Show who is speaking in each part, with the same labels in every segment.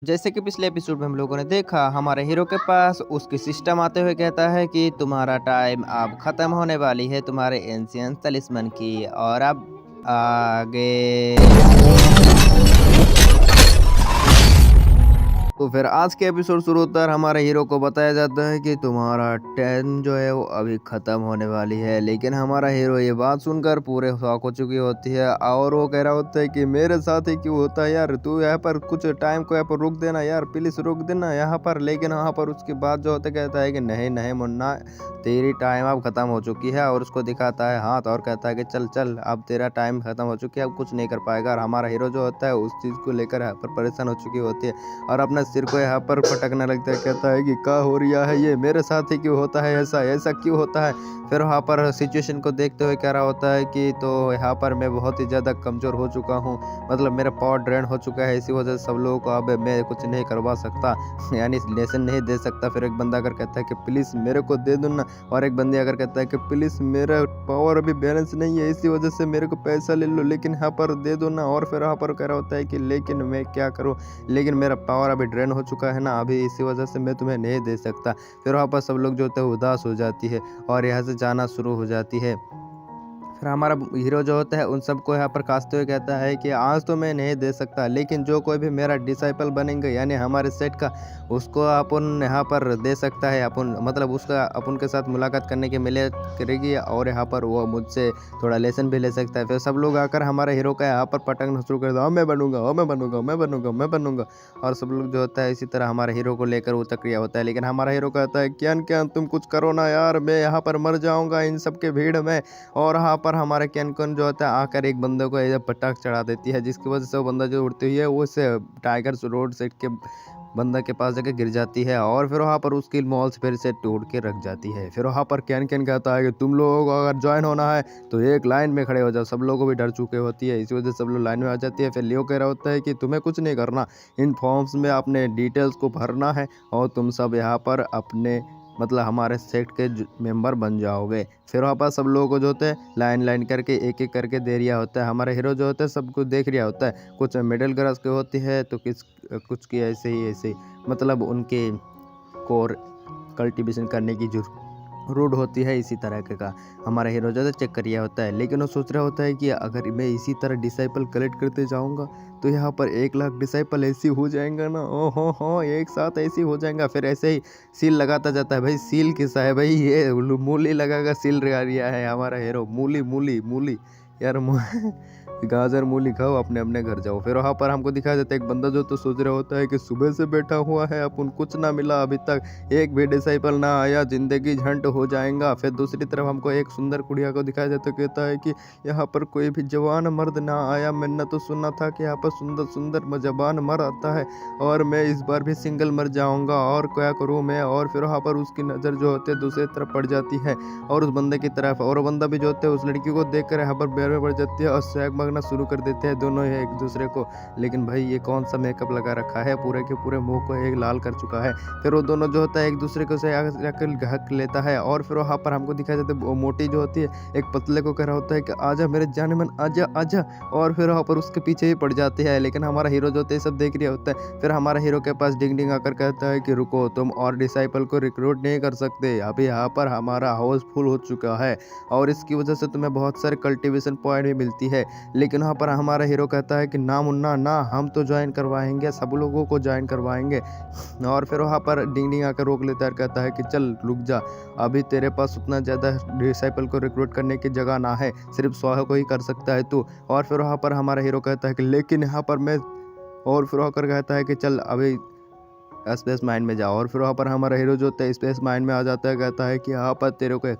Speaker 1: जैसे कि पिछले एपिसोड में हम लोगों ने देखा हमारे हीरो के पास उसकी सिस्टम आते हुए कहता है कि तुम्हारा टाइम अब खत्म होने वाली है तुम्हारे एंशियंट तलिस्मन की और अब आगे। तो फिर आज के एपिसोड शुरू होता है और हमारे हीरो को बताया जाता है कि तुम्हारा 10 जो है वो अभी ख़त्म होने वाली है। लेकिन हमारा हीरो ये बात सुनकर पूरे शॉक हो चुकी होती है और वो कह रहा होता है कि मेरे साथ ही क्यों होता है यार, तू यहाँ पर कुछ टाइम को यहाँ पर रुक देना यार, प्लीज़ रुक देना यहाँ पर। लेकिन वहाँ पर उसकी बात जो होता कहता है कि नहीं नहीं मुन्ना, तेरी टाइम अब ख़त्म हो चुकी है। और उसको दिखाता है हाथ और कहता है कि चल चल अब तेरा टाइम ख़त्म हो चुकी है, अब कुछ नहीं कर पाएगा। और हमारा हीरो जो होता है उस चीज़ को लेकर यहाँ पर परेशान हो चुकी होती है और अपना सिर को यहाँ पर पटकने लगता है। कहता है कि क्या हो रहा है, ये मेरे साथ ही क्यों होता है, ऐसा ऐसा क्यों होता है। फिर वहाँ पर सिचुएशन को देखते हुए कह रहा होता है कि तो यहाँ पर मैं बहुत ही ज़्यादा कमज़ोर हो चुका हूँ, मतलब मेरा पावर ड्रेन हो चुका है, इसी वजह से सब लोगों को अब मैं कुछ नहीं करवा सकता, यानी लेसन नहीं दे सकता। फिर एक बंदा अगर कहता है कि प्लीज़ मेरे को दे दो ना, और एक बंदी अगर कहता है कि प्लीज़ मेरा पावर अभी बैलेंस नहीं है, इसी वजह से मेरे को पैसा ले लो लेकिन यहाँ पर दे दो ना। और फिर वहाँ पर कह रहा होता है कि लेकिन मैं क्या करूँ, लेकिन मेरा पावर अभी ड्रेन हो चुका है ना अभी, इसी वजह से मैं तुम्हें नहीं दे सकता। फिर वहाँ पर सब लोग जो होते हैं उदास हो जाती है और यहाँ से जाना शुरू हो जाती है। फिर हमारा हीरो जो होता है उन सबको यहाँ पर खासते हुए कहता है कि आज तो मैं नहीं दे सकता, लेकिन जो कोई भी मेरा डिसाइपल बनेंगे यानी हमारे सेट का, उसको अपन यहाँ पर दे सकता है। अपन मतलब उसका अपन के साथ मुलाकात करने की मिले करेगी और यहाँ पर वो मुझसे थोड़ा लेसन भी ले सकता है। फिर सब लोग आकर हमारे हीरो का यहाँ पर पटकना शुरू कर दो, मैं बनूंगा मैं बनूंगा मैं बनूंगा मैं बनूंगा। और सब लोग जो होता है इसी तरह हमारे हीरो को लेकर वो चक्रिया होता है। लेकिन हमारा हीरो कहता है क्या क्या तुम कुछ करो ना यार, मैं यहाँ पर मर जाऊँगा इन सब के भीड़ में। और यहाँ पर हमारे कैनकन जो होता है आकर एक बंदे को ऐसे पटाख चढ़ा देती है, जिसकी वजह से वो बंदा जो उड़ती हुई है वो उस टाइगर रोड सेट के बंदा के पास जाके गिर जाती है और फिर वहाँ पर उसकी मॉल फिर से तोड़ के रख जाती है। फिर वहाँ पर कैन कैन कहता है कि तुम लोगों को अगर ज्वाइन होना है तो एक लाइन में खड़े हो जाओ। सब लोगों को भी डर चुके होती है, इसी वजह से सब लोग लाइन में आ जाती है। फिर लियो कह रहा होता है कि तुम्हें कुछ नहीं करना, इन फॉर्म्स में अपने डिटेल्स को भरना है और तुम सब यहाँ पर अपने मतलब हमारे सेक्ट के मेंबर बन जाओगे। फिर वहाँ पर सब लोगों को जो होता है लाइन लाइन करके एक एक करके दे रिया होता है। हमारा हीरो जो होता है सब कुछ देख रिया होता है, कुछ मिडिल क्लास के होती है तो कुछ की ऐसे ही मतलब उनके कोर कल्टीवेशन करने की जो रूड होती है इसी तरह के का हमारा हीरो ज़्यादा चेक कर रहा होता है। लेकिन वो सोच रहा होता है कि अगर मैं इसी तरह डिसाइपल कलेक्ट करते जाऊंगा तो यहाँ पर 1 लाख डिसाइपल ऐसी हो जाएंगा ना, ओ हो एक साथ ऐसी हो जाएगा। फिर ऐसे ही सील लगाता जाता है। भाई सील किसा है भाई, ये मूली लगाकर सील लगा रिया है हमारा हीरो। मूली मूली मूली यार गाजर मूली खाओ अपने अपने घर जाओ। फिर वहाँ पर हमको दिखाया जाता है एक बंदा जो तो सोच रहा होता है कि सुबह से बैठा हुआ है, अपन कुछ ना मिला अभी तक, एक भी डिसाइपल ना आया, जिंदगी झंड हो जाएगा। फिर दूसरी तरफ हमको एक सुंदर कुड़िया को दिखाया जाता है, कहता है कि यहाँ पर कोई भी जवान मर्द ना आया, मैंने तो सुना था कि यहाँ पर सुंदर सुंदर जवान मर्द आता है और मैं इस बार भी सिंगल मर जाऊंगा और क्या करूँ मैं। और फिर वहाँ पर उसकी नज़र जो होती है दूसरी तरफ पड़ जाती है और उस बंदे की तरफ, और बंदा भी जो होता है उस लड़की को देख कर यहाँ पर बैर में पड़ जाती है और सैग मांगना शुरू कर देते हैं दोनों ही एक दूसरे को। लेकिन भाई ये कौन सा मेकअप लगा रखा है, पूरे के पूरे मुंह को एक लाल कर चुका है। फिर वो दोनों जो होता है एक दूसरे को से आकर हक लेता है और फिर वहाँ पर हमको दिखाया जाता है वो मोटी जो होती है एक पतले को कह रहा होता है कि आजा मेरे जाने मन आजा आजा, और फिर वहाँ पर उसके पीछे ही पड़ जाती है। लेकिन हमारा हीरो जो होता है सब देख रहा होता है। फिर हमारा हीरो के पास डिंग डिंग आकर कहता है कि रुको, तुम और डिसाइपल को रिक्रूट नहीं कर सकते, अभी यहाँ पर हमारा हाउस फुल हो चुका है और इसकी वजह से तुम्हें बहुत सारे कल्टीवेशन पॉइंट भी मिलती है। लेकिन वहाँ पर हमारा हीरो कहता है कि ना मुन्ना ना, हम तो ज्वाइन करवाएंगे, सब लोगों को ज्वाइन करवाएंगे। और फिर वहाँ पर डिंग डिंग आकर रोक लेता है और कहता है कि चल रुक जा, अभी तेरे पास उतना ज़्यादा डिसाइपल को रिक्रूट करने की जगह ना है, सिर्फ 100 को ही कर सकता है तू। और फिर वहाँ पर हमारा हीरो कहता है कि लेकिन यहाँ पर मैं, और फिर होकर कहता है कि चल अभी स्पेस माइंड में जाओ। और फिर वहाँ पर हमारा हीरो जो होता है स्पेस माइंड में आ जाता है, कहता है कि यहाँ पर तेरे को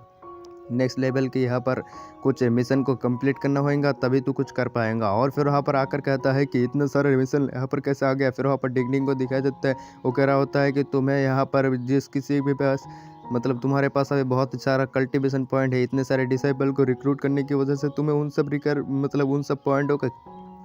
Speaker 1: नेक्स्ट लेवल की यहाँ पर कुछ मिशन को कंप्लीट करना होगा तभी तू कुछ कर पाएगा। और फिर वहाँ पर आकर कहता है कि इतने सारे मिशन यहाँ पर कैसे आ गया। फिर वहाँ पर डिग्निंग को दिखाया जाता है, वो कह रहा होता है कि तुम्हें यहाँ पर जिस किसी भी पास मतलब तुम्हारे पास अभी बहुत सारा कल्टीवेशन पॉइंट है, इतने सारे डिसाइपल को रिक्रूट करने की वजह से तुम्हें उन सब मतलब उन सब पॉइंटों का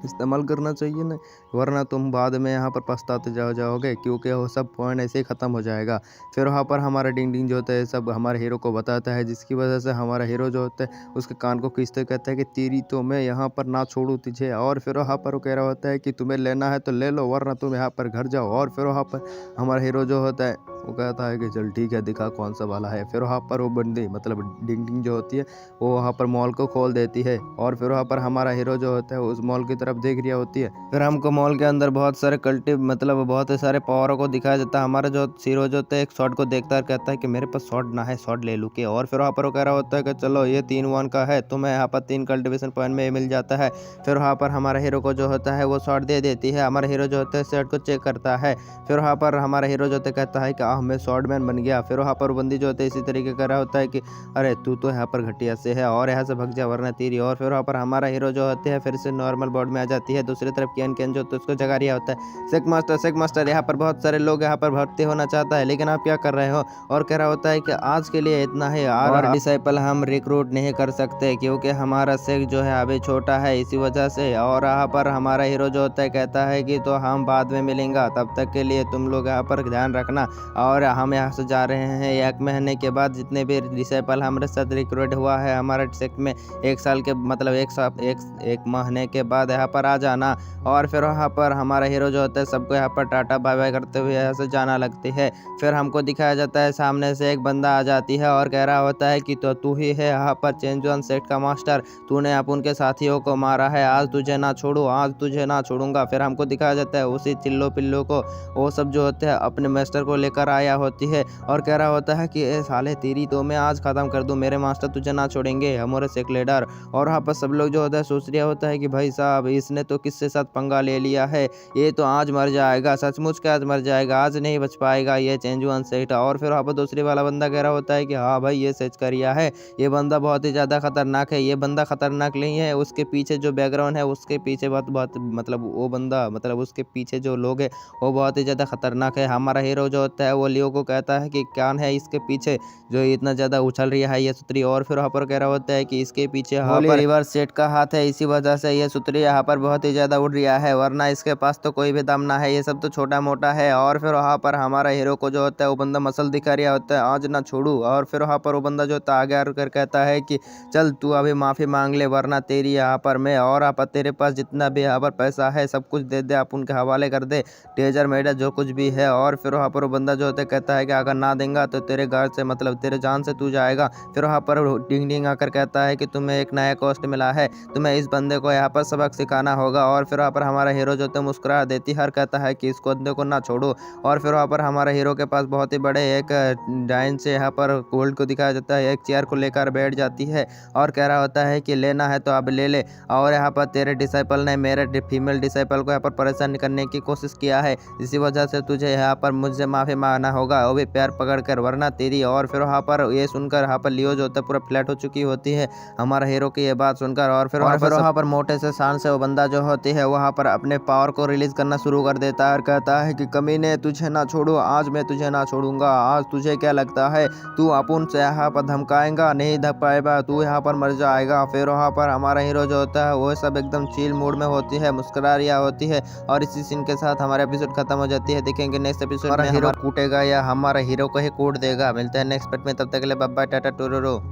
Speaker 1: इस्तेमाल करना चाहिए ना, वरना तुम बाद में यहाँ पर पछताते जाओगे क्योंकि वो सब पॉइंट ऐसे ही ख़त्म हो जाएगा। फिर वहाँ पर हमारा डिंग डिंग जो होता है सब हमारे हीरो को बताता है, जिसकी वजह से हमारा हीरो जो होता है उसके कान को खींचते कहता है कि तेरी तो मैं यहाँ पर ना छोड़ूँ तुझे। और फिर वहाँ पर वो कह रहा होता है कि तुम्हें लेना है तो ले लो, वरना तुम यहाँ पर घर जाओ। और फिर वहाँ पर हमारा हीरो जो होता है वो कहता है कि चल ठीक है, दिखा कौन सा वाला है। फिर वहाँ पर वो बंदी मतलब डिंग डिंग जो होती है वो वहाँ पर मॉल को खोल देती है। और फिर वहाँ पर हमारा हीरो जो होता है उस मॉल की तरफ देख रहा होती है। फिर हमको मॉल के अंदर बहुत सारे कल्टिव मतलब बहुत सारे पावरों को दिखाया जाता है। हमारा जो हीरो जो होता है एक शॉट को देखता है, कहता है कि मेरे पास शॉट ना है, शॉट ले लूँ के। और फिर वहाँ पर वो कह रहा होता है कि चलो ये 3-1 का है, तुम्हें यहाँ पर 3 कल्टिवेशन पॉइंट में मिल जाता है। फिर वहाँ पर हमारा हीरो को जो होता है वो शॉट दे देती है। हमारा हीरो जो होता है शर्ट को चेक करता है। फिर वहाँ पर हमारा हीरो जो होता है कहता है कि मैं शॉर्टमैन बन गया। फिर वहाँ पर बंदी जो होता है इसी तरीके कर रहा होता है कि अरे तू तो यहाँ पर घटिया से है और यहाँ से भग जा वरना तेरी। और फिर वहाँ पर हमारा हीरो जो होते हैं फिर से नॉर्मल बोर्ड में आ जाती है। दूसरी तरफ केन जो होता है उसको जगा रिया होता है सेक मास्टर यहाँ पर बहुत सारे लोग यहाँ पर भर्ती होना चाहता है, लेकिन आप क्या कर रहे हो। और कह रहा होता है कि आज के लिए इतना ही और डिसाइपल हम रिक्रूट नहीं कर सकते क्योंकि हमारा सेक जो है अभी छोटा है इसी वजह से। और यहाँ पर हमारा हीरो जो होता है कहता है कि तो हम बाद में मिलेंगे, तब तक के लिए तुम लोग यहाँ पर ध्यान रखना। और हम यहाँ से जा रहे हैं 1 महीने के बाद, जितने भी डिसाइपल हमारे साथ रिक्रूट हुआ है हमारे सेक्ट में 1 साल के मतलब 1 महीने के बाद यहाँ पर आ जाना। और फिर वहाँ पर हमारा हीरो जो होता है सबको यहाँ पर टाटा बाय बाय करते हुए यहाँ से जाना लगती है। फिर हमको दिखाया जाता है सामने से एक बंदा आ जाती है और कह रहा होता है कि तो तू ही है यहाँ पर चेंज वन सेट का मास्टर, तूने अपन के साथियों को मारा है, आज तुझे ना छोड़ू, आज तुझे ना छोड़ूंगा। फिर हमको दिखाया जाता है उसी चिल्लो पिल्लो को वो सब जो होते हैं अपने मास्टर को लेकर आया होती है और कह रहा होता है कि ए साले तेरी तो मैं आज ख़त्म कर दूं, मेरे मास्टर तुझे ना छोड़ेंगे, हमारे सेक लीडर। और वहाँ पर सब लोग जो होता है सोच रहा होता है कि भाई साहब इसने तो किससे साथ पंगा ले लिया है, ये तो आज मर जाएगा, सचमुच के आज मर जाएगा, आज नहीं बच पाएगा ये चेंज वन सेट। और फिर वहाँ पर दूसरी वाला बंदा कह रहा होता है कि हाँ भाई ये सच करिया है, ये बंदा बहुत ही ज़्यादा खतरनाक है, ये बंदा खतरनाक नहीं है, उसके पीछे जो बैकग्राउंड है उसके पीछे बहुत बहुत मतलब वो बंदा मतलब उसके पीछे जो लोग हैं वो बहुत ही ज़्यादा खतरनाक है। हमारा हीरो जो होता है वो लियो को कहता है कि क्या है इसके पीछे जो इतना ज़्यादा उछल रही है ये सुतरी। और फिर वहाँ पर कह रहा होता है कि इसके पीछे होली रिवर सेट का हाथ है, इसी वजह से ये सुतरी यहाँ पर बहुत ही ज़्यादा उड़ रहा है, वरना इसके पास तो कोई भी दम ना है, ये सब तो छोटा मोटा है। और फिर वहाँ पर हमारा हीरो को जो होता है वो बंदा मसल दिखा रहा होता है आज ना छोड़ू। और फिर वहाँ पर वो बंदा जो होता है आगे आकर कहता है कि चल तू अभी माफ़ी मांग ले, वरना तेरी यहाँ पर मैं और यहाँ पर तेरे पास जितना भी यहाँ पर पैसा है सब कुछ दे दे, आप उनके हवाले कर दे, टेजर मेडर जो कुछ भी है। और फिर वहाँ पर वो बंदा जो होता है कहता है कि अगर ना देंगे तो तेरे घर से मतलब तेरे जान से तू जाएगा। फिर वहाँ पर डिंग डिंग आकर कहता है कि तुम्हें एक नया कॉस्ट मिला है, तुम्हें इस बंदे को यहाँ पर सबक सिखाना होगा। और फिर वहाँ पर हमारा हीरो जो होता है मुस्कुरा देती हर कहता है कि इस बंदे को ना छोड़ो। और फिर वहाँ पर हमारा हीरो के पास बहुत ही बड़े एक डाइन से यहाँ पर गोल्ड को दिखाया जाता है, एक चेयर को लेकर बैठ जाती है और कह रहा होता है कि लेना है तो अब ले ले। और यहाँ पर तेरे डिसाइपल ने मेरे फीमेल डिसाइपल को यहाँ पर परेशान करने की कोशिश किया है, इसी वजह से तुझे यहाँ पर मुझसे माफ़ी मांगना होगा, वो भी प्यार पकड़ कर, वरना तेरी। और फिर वहाँ पर ये सुनकर यहाँ पर लियो जो होता है पूरा फ्लैट हो चुकी होती है हमारा हीरो की ये बात सुनकर। और फिर वहाँ पर मोटे से शान से वो बंदा जो होती है वहाँ पर अपने पावर को रिलीज करना शुरू कर देता है और कहता है कि कमीने तुझे ना छोड़ू, आज मैं तुझे ना छोड़ूंगा, आज तुझे क्या लगता है तू अपन से यहाँ पर धमकाएगा, नहीं धम पाएगा, तू यहाँ पर मर जाएगा। फिर वहाँ पर हमारा हीरो जो होता है वो सब एकदम चिल मूड में होती है, मुस्कुरा रही होती है। और इसी सीन के साथ हमारा एपिसोड खत्म हो जाती है। देखेंगे नेक्स्ट एपिसोड में हीरो कूटेगा या हमारा हीरो को ही कूट देगा। मिलते हैं नेक्स्ट पार्ट में, तब तक के लिए बाय बाय टाटा टोरोरो।